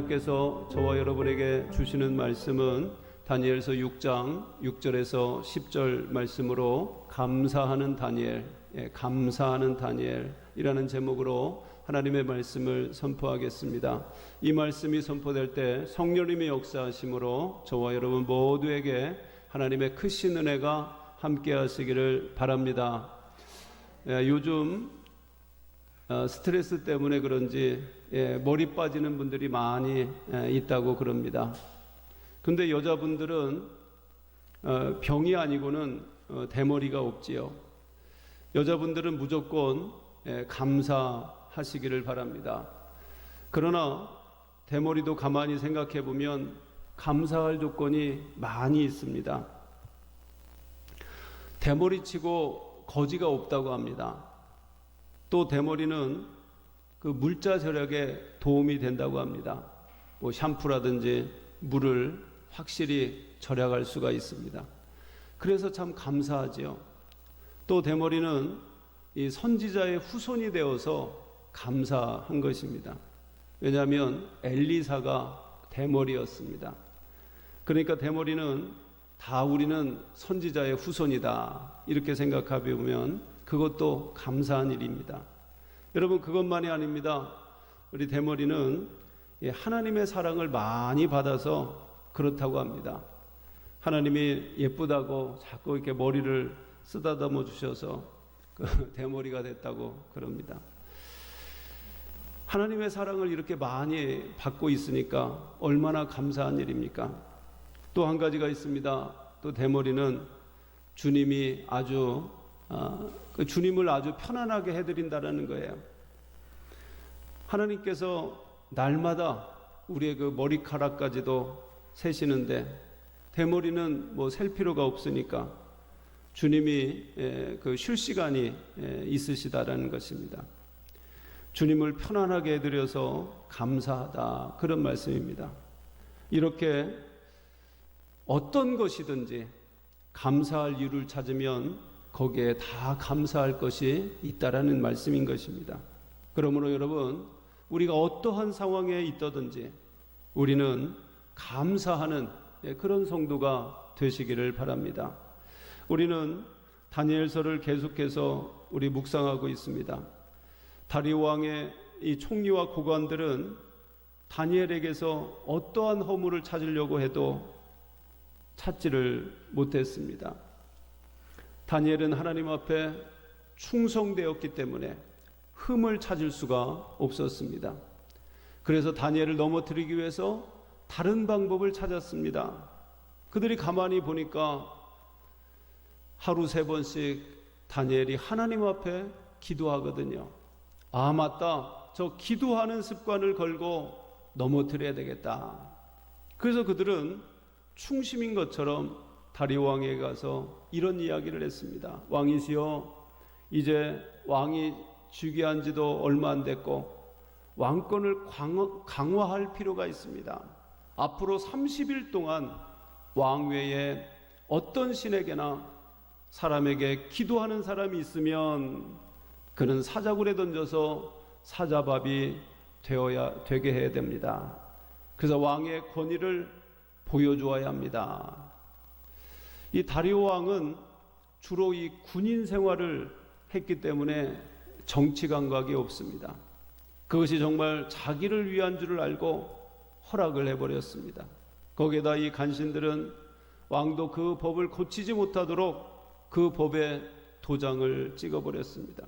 하나님께서 저와 여러분에게 주시는 말씀은 다니엘서 6장 6절에서 10절 말씀으로 감사하는 다니엘, 감사하는 다니엘이라는 제목으로 하나님의 말씀을 선포하겠습니다. 이 말씀이 선포될 때 성령님의 역사하심으로 저와 여러분 모두에게 하나님의 크신 은혜가 함께 하시기를 바랍니다. 요즘 스트레스 때문에 그런지 머리 빠지는 분들이 많이 있다고 그럽니다. 근데 여자분들은 병이 아니고는 대머리가 없지요. 여자분들은 무조건 감사하시기를 바랍니다. 그러나 대머리도 가만히 생각해 보면 감사할 조건이 많이 있습니다. 대머리치고 거지가 없다고 합니다. 또 대머리는 그 물자 절약에 도움이 된다고 합니다. 뭐 샴푸라든지 물을 확실히 절약할 수가 있습니다. 그래서 참 감사하지요. 또 대머리는 이 선지자의 후손이 되어서 감사한 것입니다. 왜냐하면 엘리사가 대머리였습니다. 그러니까 대머리는 다 우리는 선지자의 후손이다 이렇게 생각해 보면 그것도 감사한 일입니다. 여러분, 그것만이 아닙니다. 우리 대머리는 하나님의 사랑을 많이 받아서 그렇다고 합니다. 하나님이 예쁘다고 자꾸 이렇게 머리를 쓰다듬어 주셔서 그 대머리가 됐다고 그럽니다. 하나님의 사랑을 이렇게 많이 받고 있으니까 얼마나 감사한 일입니까? 또 한 가지가 있습니다. 또 대머리는 주님이 주님을 아주 편안하게 해드린다는 거예요. 하나님께서 날마다 우리의 그 머리카락까지도 세시는데 대머리는 뭐 셀 필요가 없으니까 주님이 그 쉴 시간이 있으시다라는 것입니다. 주님을 편안하게 해드려서 감사하다, 그런 말씀입니다. 이렇게 어떤 것이든지 감사할 이유를 찾으면 거기에 다 감사할 것이 있다라는 말씀인 것입니다. 그러므로 여러분, 우리가 어떠한 상황에 있다든지 우리는 감사하는 그런 성도가 되시기를 바랍니다. 우리는 다니엘서를 계속해서 우리 묵상하고 있습니다. 다리오 왕의 이 총리와 고관들은 다니엘에게서 어떠한 허물을 찾으려고 해도 찾지를 못했습니다. 다니엘은 하나님 앞에 충성되었기 때문에 흠을 찾을 수가 없었습니다. 그래서 다니엘을 넘어뜨리기 위해서 다른 방법을 찾았습니다. 그들이 가만히 보니까 하루 3번씩 다니엘이 하나님 앞에 기도하거든요. 아, 맞다. 저 기도하는 습관을 걸고 넘어뜨려야 되겠다. 그래서 그들은 충심인 것처럼 다리오 왕에게 가서 이런 이야기를 했습니다. 왕이시여, 이제 왕이 즉위한 지도 얼마 안 됐고 왕권을 강화할 필요가 있습니다. 앞으로 30일 동안 왕 외에 어떤 신에게나 사람에게 기도하는 사람이 있으면 그는 사자굴에 던져서 사자밥이 되게 해야 됩니다. 그래서 왕의 권위를 보여주어야 합니다. 이 다리오 왕은 주로 이 군인 생활을 했기 때문에 정치 감각이 없습니다. 그것이 정말 자기를 위한 줄을 알고 허락을 해버렸습니다. 거기에다 이 간신들은 왕도 그 법을 고치지 못하도록 그 법에 도장을 찍어버렸습니다.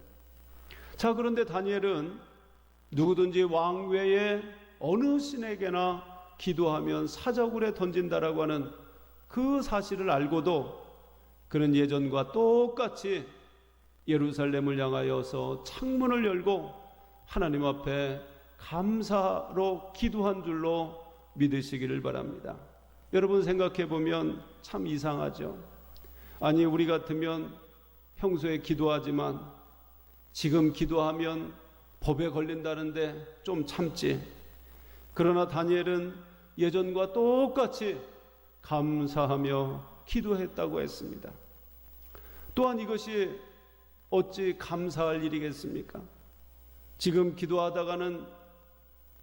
자, 그런데 다니엘은 누구든지 왕 외에 어느 신에게나 기도하면 사자굴에 던진다라고 하는 그 사실을 알고도 그는 예전과 똑같이 예루살렘을 향하여서 창문을 열고 하나님 앞에 감사로 기도한 줄로 믿으시기를 바랍니다. 여러분, 생각해 보면 참 이상하죠. 아니, 우리 같으면 평소에 기도하지만 지금 기도하면 법에 걸린다는데 좀 참지. 그러나 다니엘은 예전과 똑같이 감사하며 기도했다고 했습니다. 또한 이것이 어찌 감사할 일이겠습니까? 지금 기도하다가는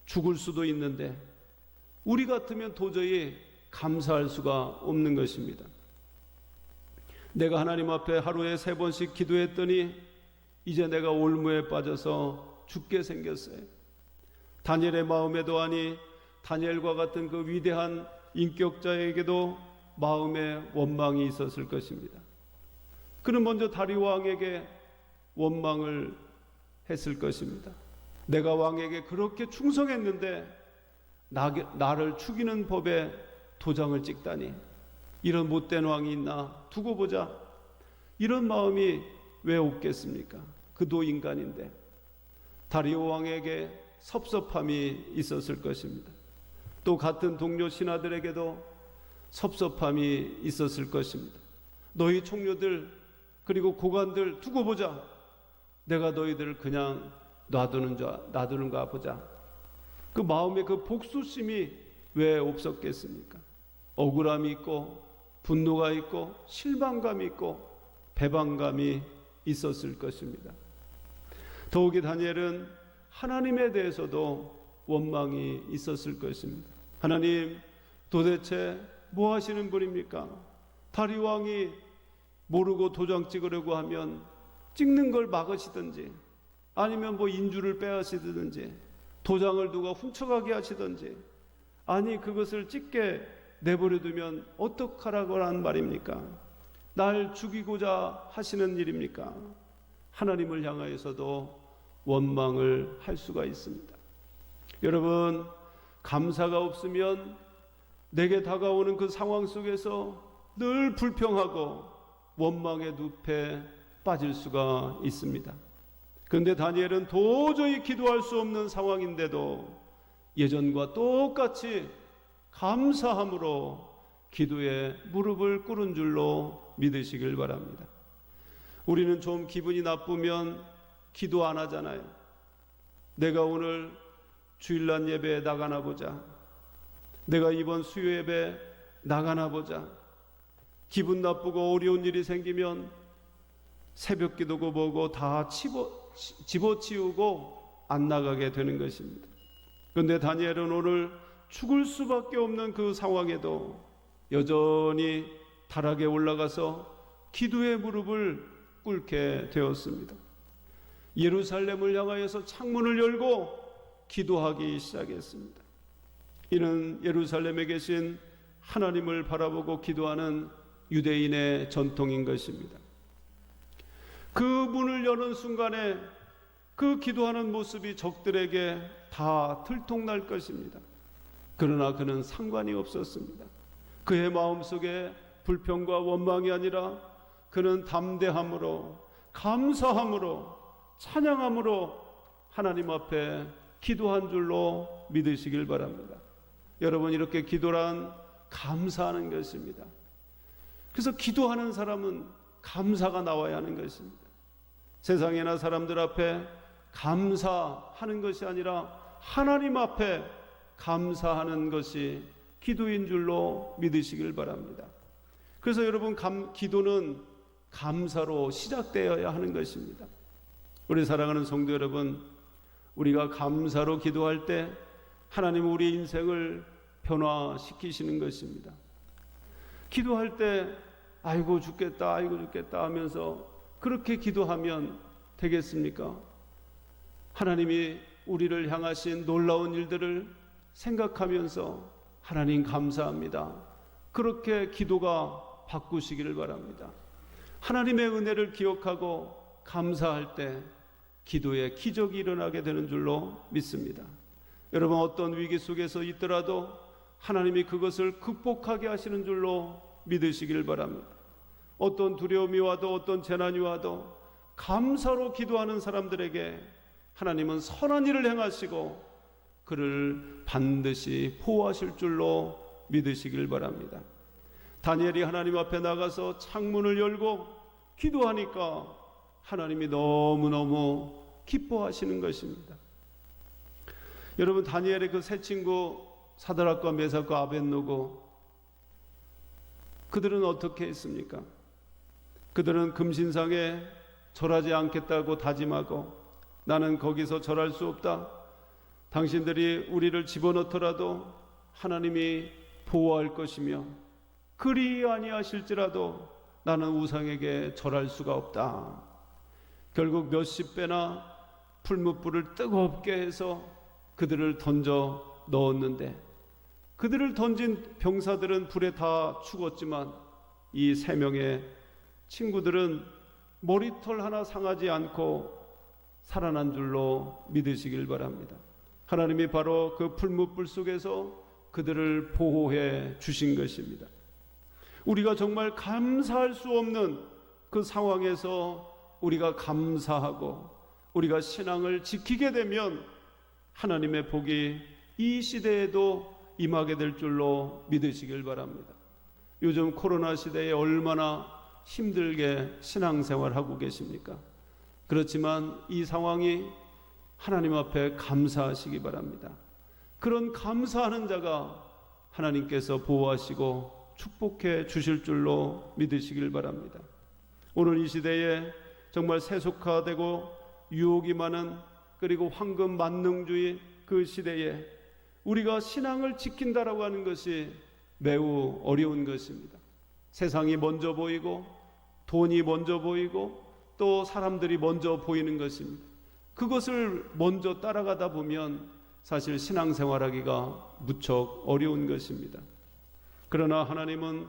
죽을 수도 있는데 우리 같으면 도저히 감사할 수가 없는 것입니다. 내가 하나님 앞에 하루에 3번씩 기도했더니 이제 내가 올무에 빠져서 죽게 생겼어요. 다니엘의 마음에도 아니 다니엘과 같은 그 위대한 인격자에게도 마음에 원망이 있었을 것입니다. 그는 먼저 다리오 왕에게 원망을 했을 것입니다. 내가 왕에게 그렇게 충성했는데 나를 죽이는 법에 도장을 찍다니, 이런 못된 왕이 있나 두고 보자, 이런 마음이 왜 없겠습니까? 그도 인간인데. 다리오 왕에게 섭섭함이 있었을 것입니다. 또 같은 동료 신하들에게도 섭섭함이 있었을 것입니다. 너희 총료들 그리고 고관들 두고 보자, 내가 너희들을 그냥 놔두는가 보자. 그 마음에 그 복수심이 왜 없었겠습니까? 억울함이 있고 분노가 있고 실망감이 있고 배반감이 있었을 것입니다. 더욱이 다니엘은 하나님에 대해서도 원망이 있었을 것입니다. 하나님, 도대체 뭐 하시는 분입니까? 다리오 왕이 모르고 도장 찍으려고 하면 찍는 걸 막으시든지, 아니면 뭐 인주를 빼앗으시든지, 도장을 누가 훔쳐가게 하시든지, 아니 그것을 찍게 내버려 두면 어떡하라고 하는 말입니까? 날 죽이고자 하시는 일입니까? 하나님을 향하여서도 원망을 할 수가 있습니다. 여러분, 감사가 없으면 내게 다가오는 그 상황 속에서 늘 불평하고 원망의 늪에 빠질 수가 있습니다. 그런데 다니엘은 도저히 기도할 수 없는 상황인데도 예전과 똑같이 감사함으로 기도에 무릎을 꿇은 줄로 믿으시길 바랍니다. 우리는 좀 기분이 나쁘면 기도 안 하잖아요. 내가 오늘 주일날 예배에 나가나 보자, 내가 이번 수요 예배에 나가나 보자. 기분 나쁘고 어려운 일이 생기면 새벽 기도고 뭐고 다 집어치우고 안 나가게 되는 것입니다. 그런데 다니엘은 오늘 죽을 수밖에 없는 그 상황에도 여전히 타락에 올라가서 기도의 무릎을 꿇게 되었습니다. 예루살렘을 향하여서 창문을 열고 기도하기 시작했습니다. 이는 예루살렘에 계신 하나님을 바라보고 기도하는 유대인의 전통인 것입니다. 그 문을 여는 순간에 그 기도하는 모습이 적들에게 다 들통날 것입니다. 그러나 그는 상관이 없었습니다. 그의 마음속에 불평과 원망이 아니라 그는 담대함으로, 감사함으로, 찬양함으로 하나님 앞에 기도한 줄로 믿으시길 바랍니다. 여러분, 이렇게 기도란 감사하는 것입니다. 그래서 기도하는 사람은 감사가 나와야 하는 것입니다. 세상이나 사람들 앞에 감사하는 것이 아니라 하나님 앞에 감사하는 것이 기도인 줄로 믿으시길 바랍니다. 그래서 여러분, 기도는 감사로 시작되어야 하는 것입니다. 우리 사랑하는 성도 여러분, 우리가 감사로 기도할 때 하나님은 우리 인생을 변화시키시는 것입니다. 기도할 때 아이고 죽겠다, 아이고 죽겠다 하면서 그렇게 기도하면 되겠습니까? 하나님이 우리를 향하신 놀라운 일들을 생각하면서 하나님 감사합니다, 그렇게 기도가 바꾸시기를 바랍니다. 하나님의 은혜를 기억하고 감사할 때 기도에 기적이 일어나게 되는 줄로 믿습니다. 여러분, 어떤 위기 속에서 있더라도 하나님이 그것을 극복하게 하시는 줄로 믿으시길 바랍니다. 어떤 두려움이 와도 어떤 재난이 와도 감사로 기도하는 사람들에게 하나님은 선한 일을 행하시고 그를 반드시 보호하실 줄로 믿으시길 바랍니다. 다니엘이 하나님 앞에 나가서 창문을 열고 기도하니까 하나님이 너무너무 기뻐하시는 것입니다. 여러분, 다니엘의 그 세 친구 사드락과 메삭과 아벳노고, 그들은 어떻게 했습니까? 그들은 금신상에 절하지 않겠다고 다짐하고, 나는 거기서 절할 수 없다, 당신들이 우리를 집어넣더라도 하나님이 보호할 것이며 그리 아니하실지라도 나는 우상에게 절할 수가 없다. 결국 몇십 배나 풀무불을 뜨겁게 해서 그들을 던져 넣었는데 그들을 던진 병사들은 불에 다 죽었지만 이 세 명의 친구들은 머리털 하나 상하지 않고 살아난 줄로 믿으시길 바랍니다. 하나님이 바로 그 풀무불 속에서 그들을 보호해 주신 것입니다. 우리가 정말 감사할 수 없는 그 상황에서 우리가 감사하고 우리가 신앙을 지키게 되면 하나님의 복이 이 시대에도 임하게 될 줄로 믿으시길 바랍니다. 요즘 코로나 시대에 얼마나 힘들게 신앙생활하고 계십니까? 그렇지만 이 상황이 하나님 앞에 감사하시기 바랍니다. 그런 감사하는 자가 하나님께서 보호하시고 축복해 주실 줄로 믿으시길 바랍니다. 오늘 이 시대에 정말 세속화되고 유혹이 많은 그리고 황금 만능주의 그 시대에 우리가 신앙을 지킨다라고 하는 것이 매우 어려운 것입니다. 세상이 먼저 보이고 돈이 먼저 보이고 또 사람들이 먼저 보이는 것입니다. 그것을 먼저 따라가다 보면 사실 신앙생활하기가 무척 어려운 것입니다. 그러나 하나님은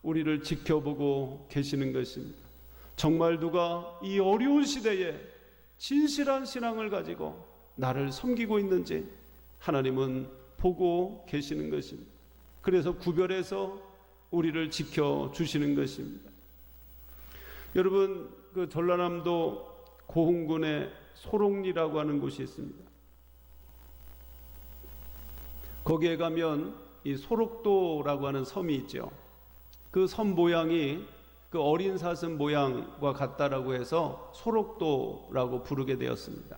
우리를 지켜보고 계시는 것입니다. 정말 누가 이 어려운 시대에 진실한 신앙을 가지고 나를 섬기고 있는지 하나님은 보고 계시는 것입니다. 그래서 구별해서 우리를 지켜주시는 것입니다. 여러분, 그 전라남도 고흥군에 소록리라고 하는 곳이 있습니다. 거기에 가면 이 소록도라고 하는 섬이 있죠. 그 섬 모양이 그 어린 사슴 모양과 같다라고 해서 소록도라고 부르게 되었습니다.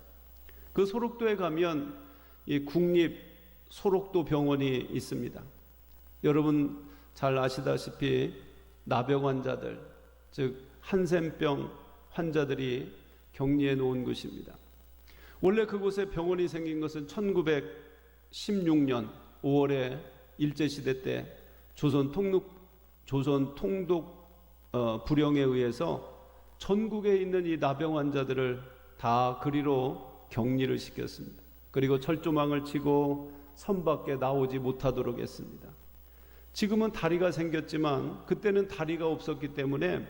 그 소록도에 가면 이 국립 소록도 병원이 있습니다. 여러분 잘 아시다시피 나병 환자들, 즉 한센병 환자들이 격리해 놓은 곳입니다. 원래 그곳에 병원이 생긴 것은 1916년 5월에 일제시대 때 조선 통독 불령에 의해서 전국에 있는 이 나병 환자들을 다 그리로 격리를 시켰습니다. 그리고 철조망을 치고 섬 밖에 나오지 못하도록 했습니다. 지금은 다리가 생겼지만 그때는 다리가 없었기 때문에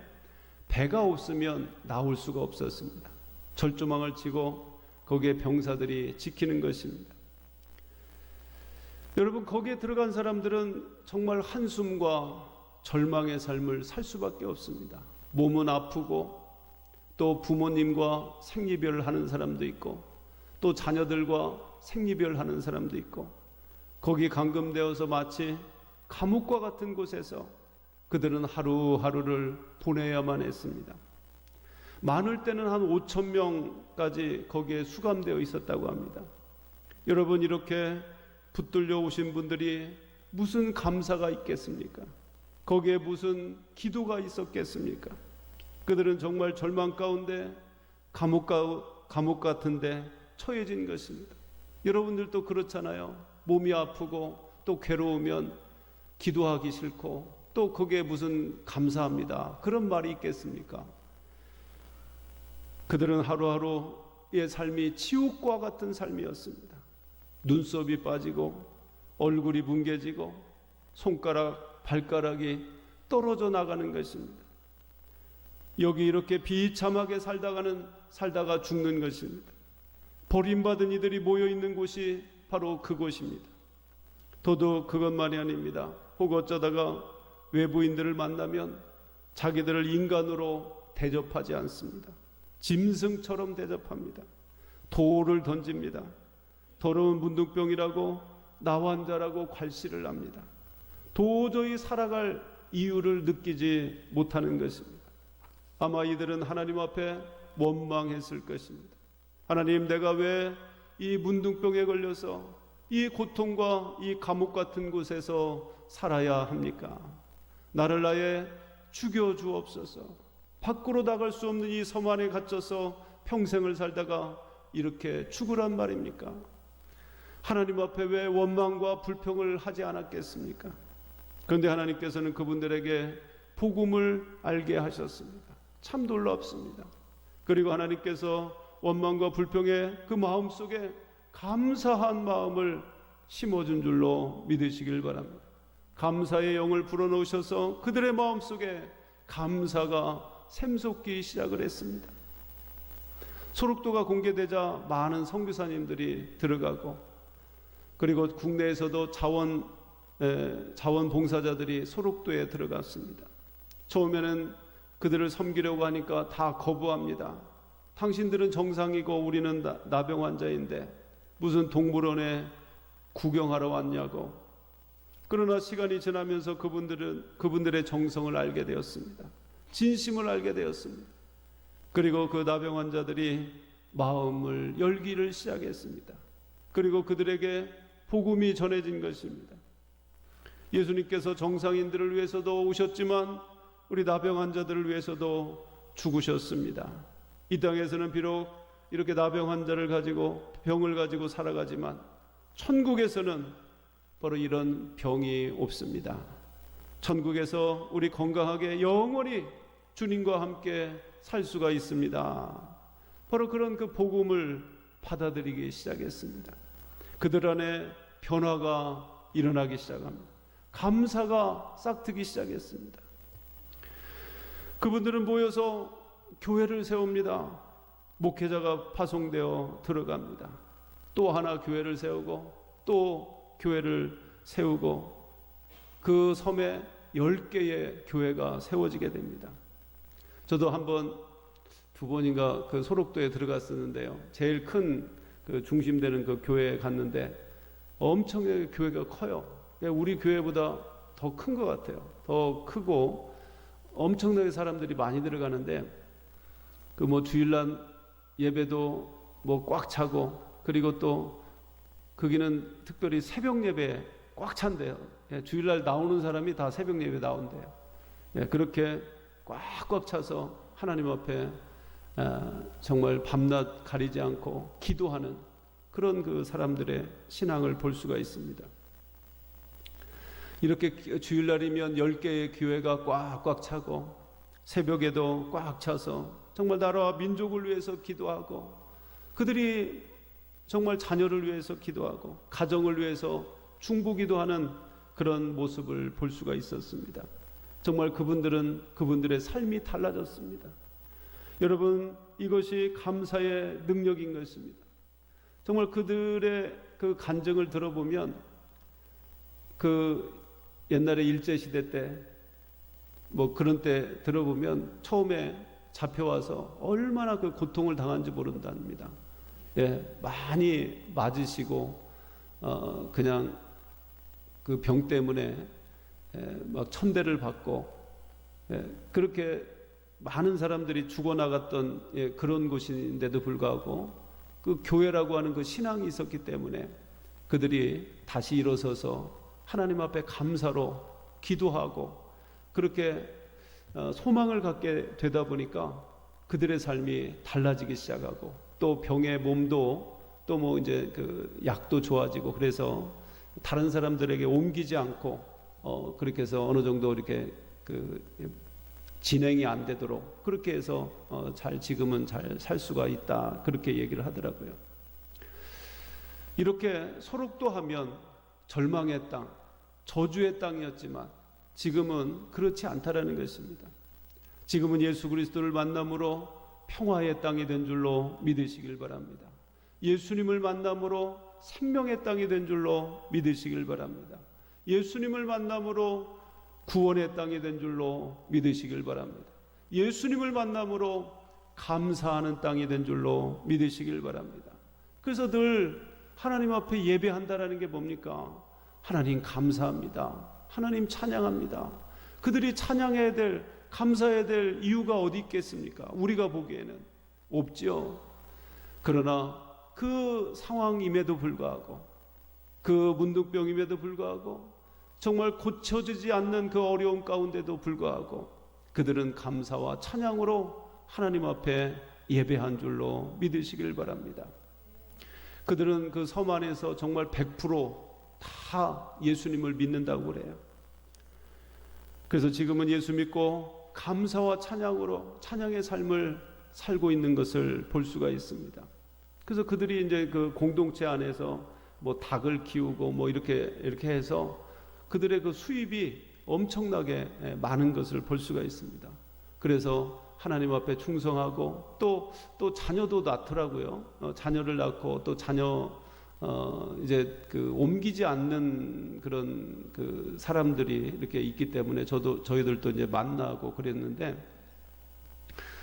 배가 없으면 나올 수가 없었습니다. 철조망을 치고 거기에 병사들이 지키는 것입니다. 여러분, 거기에 들어간 사람들은 정말 한숨과 절망의 삶을 살 수밖에 없습니다. 몸은 아프고 또 부모님과 생리별하는 사람도 있고 또 자녀들과 생리별하는 사람도 있고 거기 감금되어서 마치 감옥과 같은 곳에서 그들은 하루하루를 보내야만 했습니다. 많을 때는 한 5천 명까지 거기에 수감되어 있었다고 합니다. 여러분, 이렇게 붙들려 오신 분들이 무슨 감사가 있겠습니까? 거기에 무슨 기도가 있었겠습니까? 그들은 정말 절망 가운데 감옥 같은데 처해진 것입니다. 여러분들도 그렇잖아요. 몸이 아프고 또 괴로우면 기도하기 싫고 또 거기에 무슨 감사합니다, 그런 말이 있겠습니까? 그들은 하루하루의 삶이 지옥과 같은 삶이었습니다. 눈썹이 빠지고 얼굴이 뭉개지고 손가락, 발가락이 떨어져 나가는 것입니다. 여기 이렇게 비참하게 살다가 죽는 것입니다. 버림받은 이들이 모여있는 곳이 바로 그곳입니다. 더더욱 그것만이 아닙니다. 혹 어쩌다가 외부인들을 만나면 자기들을 인간으로 대접하지 않습니다. 짐승처럼 대접합니다. 돌을 던집니다. 더러운 문둥병이라고 나환자라고 괄시를 합니다. 도저히 살아갈 이유를 느끼지 못하는 것입니다. 아마 이들은 하나님 앞에 원망했을 것입니다. 하나님, 내가 왜 이 문둥병에 걸려서 이 고통과 이 감옥 같은 곳에서 살아야 합니까? 나를 아예 죽여주옵소서. 밖으로 나갈 수 없는 이 섬 안에 갇혀서 평생을 살다가 이렇게 죽으란 말입니까? 하나님 앞에 왜 원망과 불평을 하지 않았겠습니까? 그런데 하나님께서는 그분들에게 복음을 알게 하셨습니다. 참 놀랍습니다. 그리고 하나님께서 원망과 불평의 그 마음 속에 감사한 마음을 심어준 줄로 믿으시길 바랍니다. 감사의 영을 불어넣으셔서 그들의 마음 속에 감사가 샘솟기 시작을 했습니다. 소록도가 공개되자 많은 선교사님들이 들어가고, 그리고 국내에서도 자원봉사자들이 소록도에 들어갔습니다. 처음에는 그들을 섬기려고 하니까 다 거부합니다. 당신들은 정상이고 우리는 나병 환자인데 무슨 동물원에 구경하러 왔냐고. 그러나 시간이 지나면서 그분들의 정성을 알게 되었습니다. 진심을 알게 되었습니다. 그리고 그 나병 환자들이 마음을 열기를 시작했습니다. 그리고 그들에게 복음이 전해진 것입니다. 예수님께서 정상인들을 위해서도 오셨지만 우리 나병 환자들을 위해서도 죽으셨습니다. 이 땅에서는 비록 이렇게 나병 환자를 가지고 병을 가지고 살아가지만 천국에서는 바로 이런 병이 없습니다. 천국에서 우리 건강하게 영원히 주님과 함께 살 수가 있습니다. 바로 그런 그 복음을 받아들이기 시작했습니다. 그들 안에 변화가 일어나기 시작합니다. 감사가 싹트기 시작했습니다. 그분들은 모여서 교회를 세웁니다. 목회자가 파송되어 들어갑니다. 또 하나 교회를 세우고 또 교회를 세우고 그 섬에 10개의 교회가 세워지게 됩니다. 저도 두 번인가 그 소록도에 들어갔었는데요. 제일 큰 그 중심되는 그 교회에 갔는데 엄청나게 교회가 커요. 우리 교회보다 더 큰 것 같아요. 더 크고 엄청나게 사람들이 많이 들어가는데 그 뭐 주일날 예배도 뭐 꽉 차고, 그리고 또 거기는 특별히 새벽 예배 꽉 찬대요. 주일날 나오는 사람이 다 새벽 예배 나온대요. 그렇게 꽉꽉 차서 하나님 앞에 정말 밤낮 가리지 않고 기도하는 그런 그 사람들의 신앙을 볼 수가 있습니다. 이렇게 주일날이면 10개의 교회가 꽉꽉 차고 새벽에도 꽉 차서 정말 나라와 민족을 위해서 기도하고, 그들이 정말 자녀를 위해서 기도하고 가정을 위해서 중보기도 하는 그런 모습을 볼 수가 있었습니다. 정말 그분들의 삶이 달라졌습니다. 여러분, 이것이 감사의 능력인 것입니다. 정말 그들의 그 간증을 들어보면 그 옛날에 일제시대 때 뭐 그런 때 들어보면 처음에 잡혀와서 얼마나 그 고통을 당한지 모른답니다. 많이 맞으시고 그냥 그 병 때문에 막 천대를 받고 그렇게 많은 사람들이 죽어나갔던 그런 곳인데도 불구하고 그 교회라고 하는 그 신앙이 있었기 때문에 그들이 다시 일어서서 하나님 앞에 감사로 기도하고 그렇게 소망을 갖게 되다 보니까 그들의 삶이 달라지기 시작하고, 또 병의 몸도 또 뭐 이제 그 약도 좋아지고, 그래서 다른 사람들에게 옮기지 않고 그렇게 해서 어느 정도 이렇게 그 진행이 안 되도록 그렇게 해서 지금은 잘 살 수가 있다, 그렇게 얘기를 하더라고요. 이렇게 소록도 하면 절망의 땅, 저주의 땅이었지만 지금은 그렇지 않다라는 것입니다. 지금은 예수 그리스도를 만남으로 평화의 땅이 된 줄로 믿으시길 바랍니다. 예수님을 만남으로 생명의 땅이 된 줄로 믿으시길 바랍니다. 예수님을 만남으로 구원의 땅이 된 줄로 믿으시길 바랍니다. 예수님을 만남으로 감사하는 땅이 된 줄로 믿으시길 바랍니다. 그래서 늘 하나님 앞에 예배한다라는 게 뭡니까? 하나님 감사합니다. 하나님 찬양합니다. 그들이 찬양해야 될, 감사해야 될 이유가 어디 있겠습니까? 우리가 보기에는 없죠. 그러나 그 상황임에도 불구하고, 그 문둥병임에도 불구하고, 정말 고쳐지지 않는 그 어려움 가운데도 불구하고 그들은 감사와 찬양으로 하나님 앞에 예배한 줄로 믿으시길 바랍니다. 그들은 그 섬 안에서 정말 100%다 예수님을 믿는다고 그래요. 그래서 지금은 예수 믿고 감사와 찬양으로 찬양의 삶을 살고 있는 것을 볼 수가 있습니다. 그래서 그들이 이제 그 공동체 안에서 뭐 닭을 키우고 뭐 이렇게 해서 그들의 그 수입이 엄청나게 많은 것을 볼 수가 있습니다. 그래서 하나님 앞에 충성하고 또 자녀도 낳더라고요. 자녀를 낳고 또 자녀 이제 그 옮기지 않는 그런 그 사람들이 이렇게 있기 때문에 저희들도 이제 만나고 그랬는데,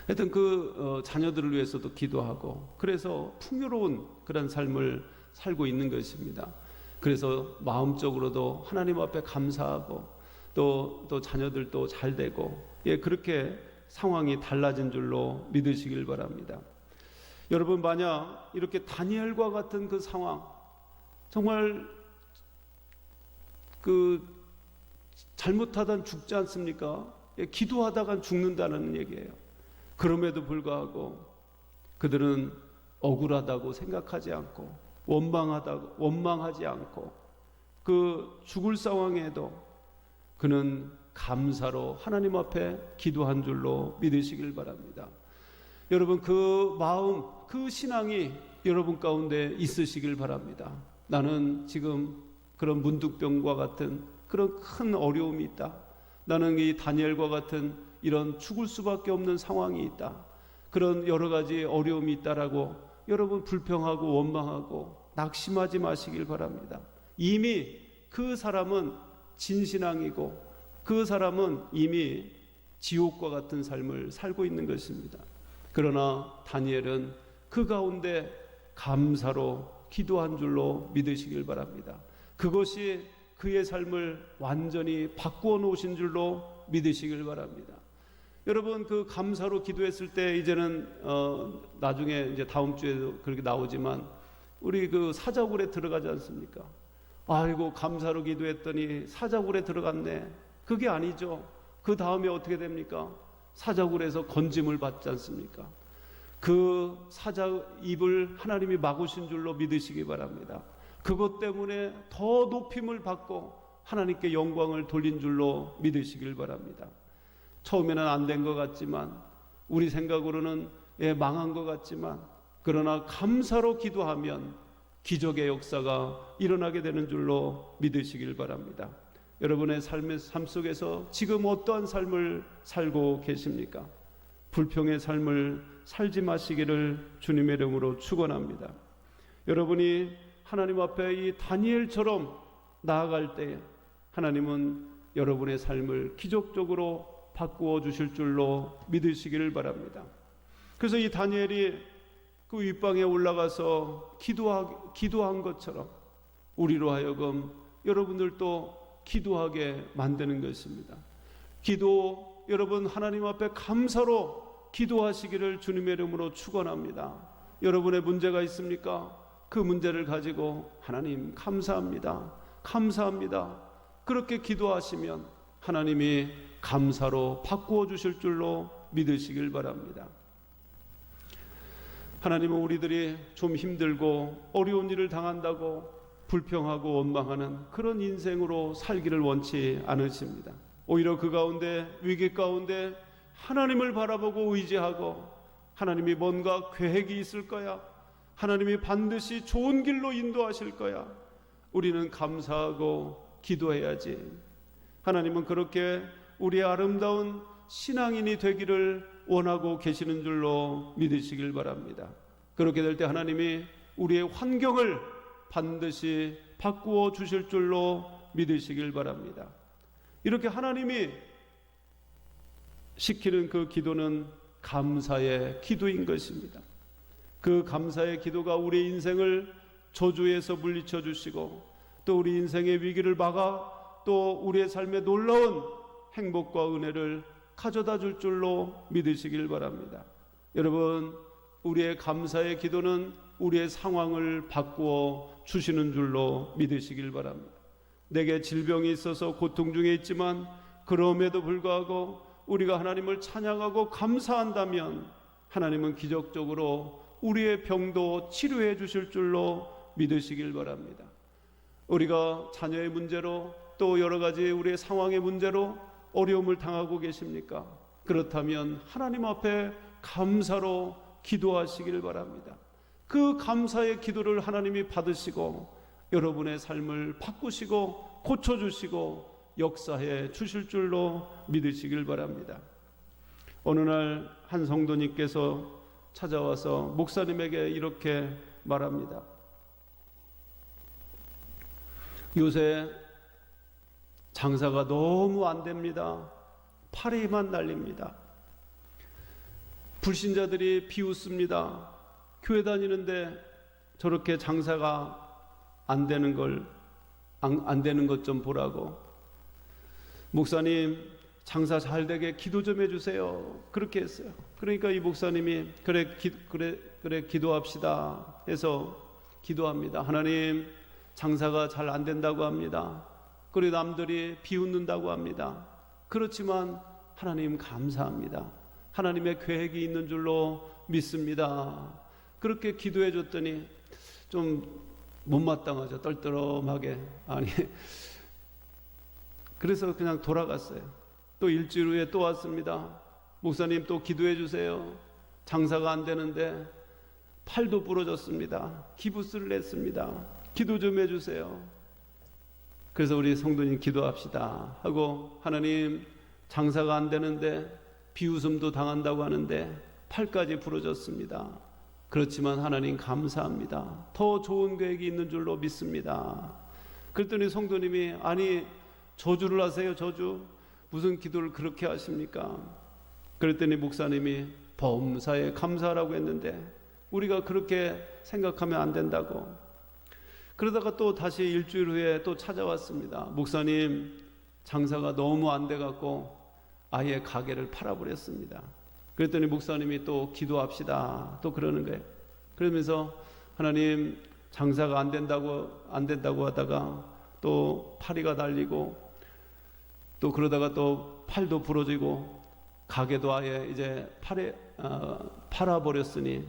하여튼 그 자녀들을 위해서도 기도하고 그래서 풍요로운 그런 삶을 살고 있는 것입니다. 그래서 마음적으로도 하나님 앞에 감사하고 또 자녀들도 잘 되고, 예, 그렇게 상황이 달라진 줄로 믿으시길 바랍니다. 여러분, 만약 이렇게 다니엘과 같은 그 상황, 정말 그 잘못하다 죽지 않습니까? 예, 기도하다가 죽는다는 얘기예요. 그럼에도 불구하고 그들은 억울하다고 생각하지 않고 원망하지 않고 그 죽을 상황에도 그는 감사로 하나님 앞에 기도한 줄로 믿으시길 바랍니다. 여러분, 그 마음, 그 신앙이 여러분 가운데 있으시길 바랍니다. 나는 지금 그런 문득병과 같은 그런 큰 어려움이 있다. 나는 이 다니엘과 같은 이런 죽을 수밖에 없는 상황이 있다. 그런 여러 가지 어려움이 있다라고 여러분 불평하고 원망하고 낙심하지 마시길 바랍니다. 이미 그 사람은 진신앙이고 그 사람은 이미 지옥과 같은 삶을 살고 있는 것입니다. 그러나 다니엘은 그 가운데 감사로 기도한 줄로 믿으시길 바랍니다. 그것이 그의 삶을 완전히 바꾸어 놓으신 줄로 믿으시길 바랍니다. 여러분, 그 감사로 기도했을 때 이제는 나중에 이제 다음 주에도 그렇게 나오지만 우리 그 사자굴에 들어가지 않습니까? 아이고, 감사로 기도했더니 사자굴에 들어갔네. 그게 아니죠. 그 다음에 어떻게 됩니까? 사자굴에서 건짐을 받지 않습니까? 그 사자 입을 하나님이 막으신 줄로 믿으시기 바랍니다. 그것 때문에 더 높임을 받고 하나님께 영광을 돌린 줄로 믿으시길 바랍니다. 처음에는 안 된 것 같지만, 우리 생각으로는 망한 것 같지만, 그러나 감사로 기도하면 기적의 역사가 일어나게 되는 줄로 믿으시길 바랍니다. 여러분의 삶 속에서 지금 어떠한 삶을 살고 계십니까? 불평의 삶을 살지 마시기를 주님의 이름으로 축원합니다. 여러분이 하나님 앞에 이 다니엘처럼 나아갈 때에 하나님은 여러분의 삶을 기적적으로 바꾸어 주실 줄로 믿으시기를 바랍니다. 그래서 이 다니엘이 그 윗방에 올라가서 기도한 것처럼 우리로 하여금 여러분들도 기도하게 만드는 것입니다. 여러분 하나님 앞에 감사로 기도하시기를 주님의 이름으로 축원합니다. 여러분의 문제가 있습니까? 그 문제를 가지고 하나님 감사합니다. 그렇게 기도하시면 하나님이 감사로 바꾸어 주실 줄로 믿으시길 바랍니다. 하나님은 우리들이 좀 힘들고 어려운 일을 당한다고 불평하고 원망하는 그런 인생으로 살기를 원치 않으십니다. 오히려 그 가운데, 위기 가운데 하나님을 바라보고 의지하고 하나님이 뭔가 계획이 있을 거야, 하나님이 반드시 좋은 길로 인도하실 거야, 우리는 감사하고 기도해야지. 하나님은 그렇게 우리의 아름다운 신앙인이 되기를 원하고 계시는 줄로 믿으시길 바랍니다. 그렇게 될 때 하나님이 우리의 환경을 반드시 바꾸어 주실 줄로 믿으시길 바랍니다. 이렇게 하나님이 시키는 그 기도는 감사의 기도인 것입니다. 그 감사의 기도가 우리 인생을 저주에서 물리쳐 주시고 또 우리 인생의 위기를 막아 또 우리의 삶에 놀라운 행복과 은혜를 가져다 줄 줄로 믿으시길 바랍니다. 여러분, 우리의 감사의 기도는 우리의 상황을 바꾸어 주시는 줄로 믿으시길 바랍니다. 내게 질병이 있어서 고통 중에 있지만 그럼에도 불구하고 우리가 하나님을 찬양하고 감사한다면 하나님은 기적적으로 우리의 병도 치료해 주실 줄로 믿으시길 바랍니다. 우리가 자녀의 문제로 또 여러 가지 우리의 상황의 문제로 어려움을 당하고 계십니까? 그렇다면 하나님 앞에 감사로 기도하시길 바랍니다. 그 감사의 기도를 하나님이 받으시고 여러분의 삶을 바꾸시고 고쳐주시고 역사해 주실 줄로 믿으시길 바랍니다. 어느 날 한 성도님께서 찾아와서 목사님에게 이렇게 말합니다. 요새 장사가 너무 안 됩니다. 파리만 날립니다. 불신자들이 비웃습니다. 교회 다니는데 저렇게 장사가 안 되는 것 좀 보라고. 목사님, 장사 잘 되게 기도 좀 해주세요. 그렇게 했어요. 그러니까 이 목사님이 그래 기도합시다 해서 기도합니다. 하나님, 장사가 잘 안 된다고 합니다. 그리고 남들이 비웃는다고 합니다. 그렇지만 하나님 감사합니다. 하나님의 계획이 있는 줄로 믿습니다. 그렇게 기도해 줬더니 좀 못마땅하죠. 떨떠름하게. 아니, 그래서 그냥 돌아갔어요. 또 일주일 후에 또 왔습니다. 목사님 또 기도해 주세요. 장사가 안 되는데 팔도 부러졌습니다. 기부스를 냈습니다. 기도 좀 해주세요. 그래서 우리 성도님 기도합시다 하고, 하나님 장사가 안 되는데 비웃음도 당한다고 하는데 팔까지 부러졌습니다. 그렇지만 하나님 감사합니다. 더 좋은 계획이 있는 줄로 믿습니다. 그랬더니 성도님이, 아니 저주를 하세요. 저주? 무슨 기도를 그렇게 하십니까? 그랬더니 목사님이 범사에 감사하라고 했는데 우리가 그렇게 생각하면 안 된다고. 그러다가 또 다시 일주일 후에 또 찾아왔습니다. 목사님, 장사가 너무 안 돼갖고 아예 가게를 팔아버렸습니다. 그랬더니 목사님이 또 기도합시다 또 그러는 거예요. 그러면서 하나님, 장사가 안 된다고 하다가 또 파리가 날리고 또 그러다가 또 팔도 부러지고 가게도 아예 이제 팔아버렸으니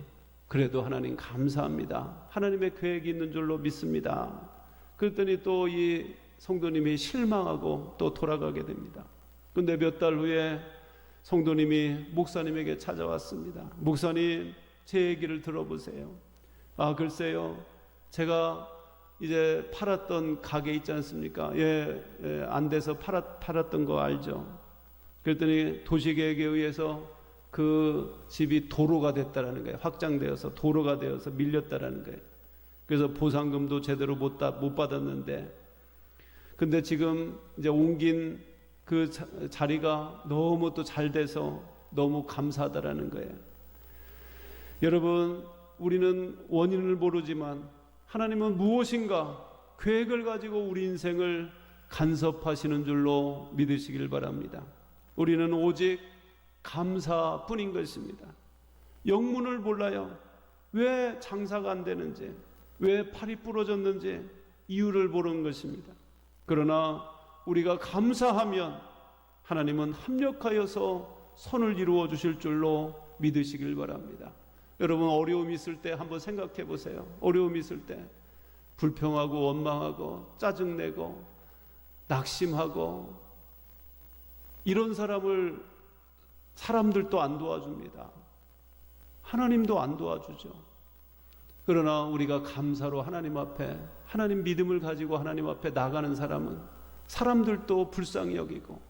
그래도 하나님 감사합니다. 하나님의 계획이 있는 줄로 믿습니다. 그랬더니 또 이 성도님이 실망하고 또 돌아가게 됩니다. 그런데 몇 달 후에 성도님이 목사님에게 찾아왔습니다. 목사님, 제 얘기를 들어보세요. 아, 글쎄요, 제가 이제 팔았던 가게 있지 않습니까? 안 돼서 팔았던 거 알죠? 그랬더니 도시계획에 의해서 그 집이 도로가 됐다라는 거예요. 확장되어서 도로가 되어서 밀렸다라는 거예요. 그래서 보상금도 제대로 못 받았는데, 근데 지금 이제 옮긴 그 자리가 너무 또 잘 돼서 너무 감사하다라는 거예요. 여러분, 우리는 원인을 모르지만 하나님은 무엇인가 계획을 가지고 우리 인생을 간섭하시는 줄로 믿으시길 바랍니다. 우리는 오직 감사뿐인 것입니다. 영문을 몰라요. 왜 장사가 안 되는지, 왜 팔이 부러졌는지 이유를 모르는 것입니다. 그러나 우리가 감사하면 하나님은 합력하여서 선을 이루어 주실 줄로 믿으시길 바랍니다. 여러분, 어려움이 있을 때 한번 생각해 보세요. 어려움이 있을 때 불평하고 원망하고 짜증내고 낙심하고 이런 사람들도 안 도와줍니다. 하나님도 안 도와주죠. 그러나 우리가 감사로 하나님 앞에, 하나님 믿음을 가지고 하나님 앞에 나가는 사람은 사람들도 불쌍히 여기고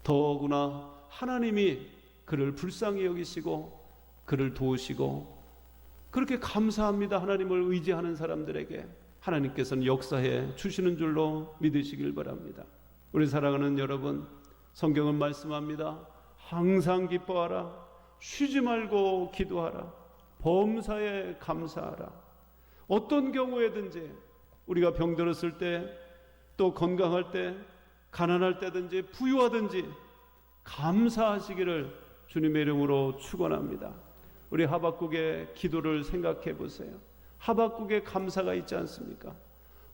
더구나 하나님이 그를 불쌍히 여기시고 그를 도우시고, 그렇게 감사합니다 하나님을 의지하는 사람들에게 하나님께서는 역사해 주시는 줄로 믿으시길 바랍니다. 우리 사랑하는 여러분, 성경은 말씀합니다. 항상 기뻐하라, 쉬지 말고 기도하라, 범사에 감사하라. 어떤 경우에든지 우리가 병들었을 때, 또 건강할 때, 가난할 때든지 부유하든지 감사하시기를 주님의 이름으로 축원합니다. 우리 하박국의 기도를 생각해 보세요. 하박국의 감사가 있지 않습니까?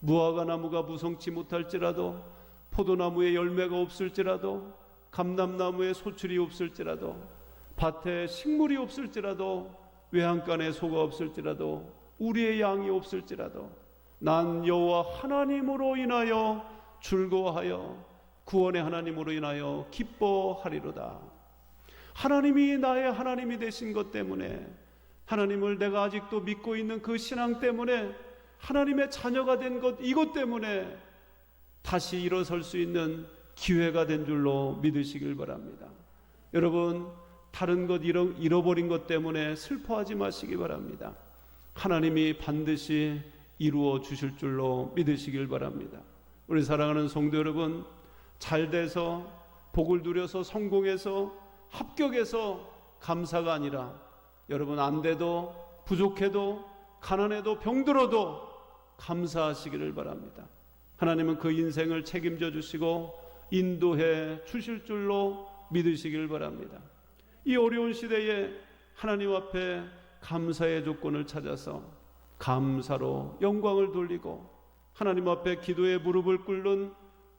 무화과 나무가 무성치 못할지라도, 포도나무에 열매가 없을지라도, 감람나무에 소출이 없을지라도, 밭에 식물이 없을지라도, 외양간에 소가 없을지라도, 우리의 양이 없을지라도 난 여호와 하나님으로 인하여 즐거워하여 구원의 하나님으로 인하여 기뻐하리로다. 하나님이 나의 하나님이 되신 것 때문에, 하나님을 내가 아직도 믿고 있는 그 신앙 때문에, 하나님의 자녀가 된 것 이것 때문에 다시 일어설 수 있는 기회가 된 줄로 믿으시길 바랍니다. 여러분, 다른 것 잃어버린 것 때문에 슬퍼하지 마시기 바랍니다. 하나님이 반드시 이루어 주실 줄로 믿으시길 바랍니다. 우리 사랑하는 성도 여러분, 잘 돼서 복을 누려서 성공해서 합격해서 감사가 아니라, 여러분 안 돼도 부족해도 가난해도 병들어도 감사하시기를 바랍니다. 하나님은 그 인생을 책임져 주시고 인도해 주실 줄로 믿으시길 바랍니다. 이 어려운 시대에 하나님 앞에 감사의 조건을 찾아서 감사로 영광을 돌리고 하나님 앞에 기도의 무릎을 꿇는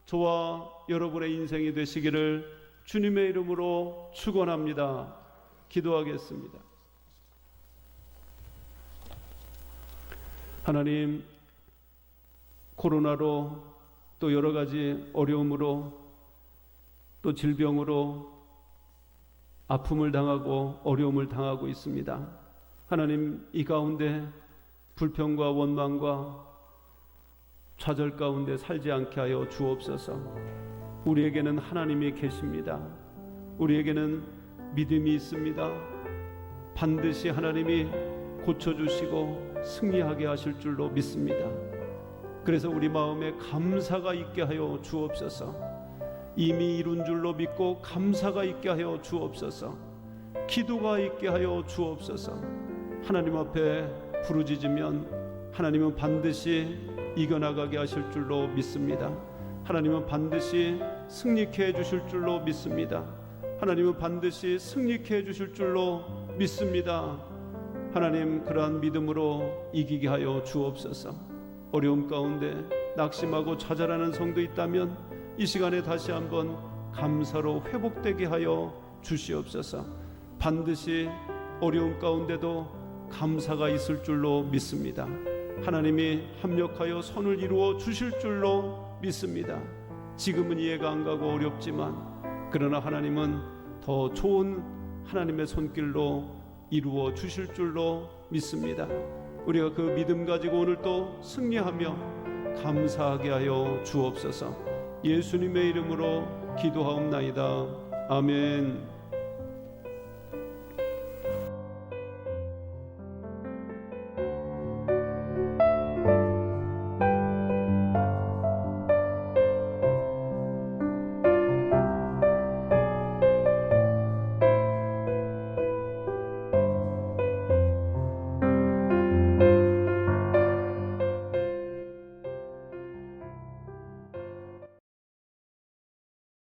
저와 여러분의 인생이 되시기를 주님의 이름으로 축원합니다. 기도하겠습니다. 하나님, 코로나로 또 여러 가지 어려움으로 또 질병으로 아픔을 당하고 어려움을 당하고 있습니다. 하나님, 이 가운데 불평과 원망과 좌절 가운데 살지 않게 하여 주옵소서. 우리에게는 하나님이 계십니다. 우리에게는 믿음이 있습니다. 반드시 하나님이 고쳐주시고 승리하게 하실 줄로 믿습니다. 그래서 우리 마음에 감사가 있게 하여 주옵소서. 이미 이룬 줄로 믿고 감사가 있게 하여 주옵소서. 기도가 있게 하여 주옵소서. 하나님 앞에 부르짖으면 하나님은 반드시 이겨나가게 하실 줄로 믿습니다. 하나님은 반드시 승리케 해주실 줄로 믿습니다. 하나님은 반드시 승리케 해주실 줄로 믿습니다. 하나님, 그러한 믿음으로 이기게 하여 주옵소서. 어려움 가운데 낙심하고 좌절하는 성도 있다면 이 시간에 다시 한번 감사로 회복되게 하여 주시옵소서. 반드시 어려움 가운데도 감사가 있을 줄로 믿습니다. 하나님이 합력하여 선을 이루어 주실 줄로 믿습니다. 지금은 이해가 안 가고 어렵지만 그러나 하나님은 더 좋은 하나님의 손길로 이루어 주실 줄로 믿습니다. 우리가 그 믿음 가지고 오늘 또 승리하며 감사하게 하여 주옵소서. 예수님의 이름으로 기도하옵나이다. 아멘.